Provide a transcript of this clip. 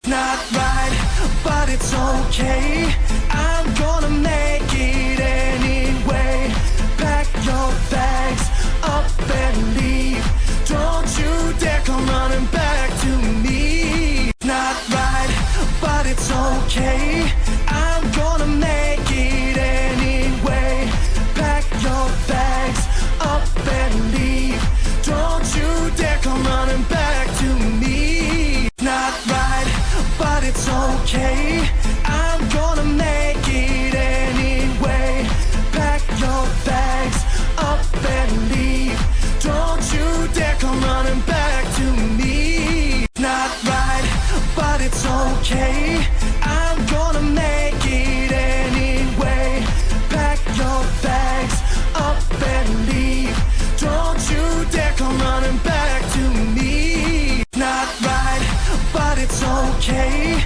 Not right, but it's okay. I'm gonna make it anyway. Pack your bags up and leave. Don't you dare come running back to me. Not right, but it's okay. I'm gonna make it anyway. Pack your bags up and leave. Don't you dare come running back to me. Not right, but it's okay. I'm gonna make it anyway. Pack your bags up and leave. Don't you dare come running back to me. Not right, but it's okay. I'm gonna make it anyway. Pack your bags up and leave. Don't you dare come running back to me. Not right, but it's okay.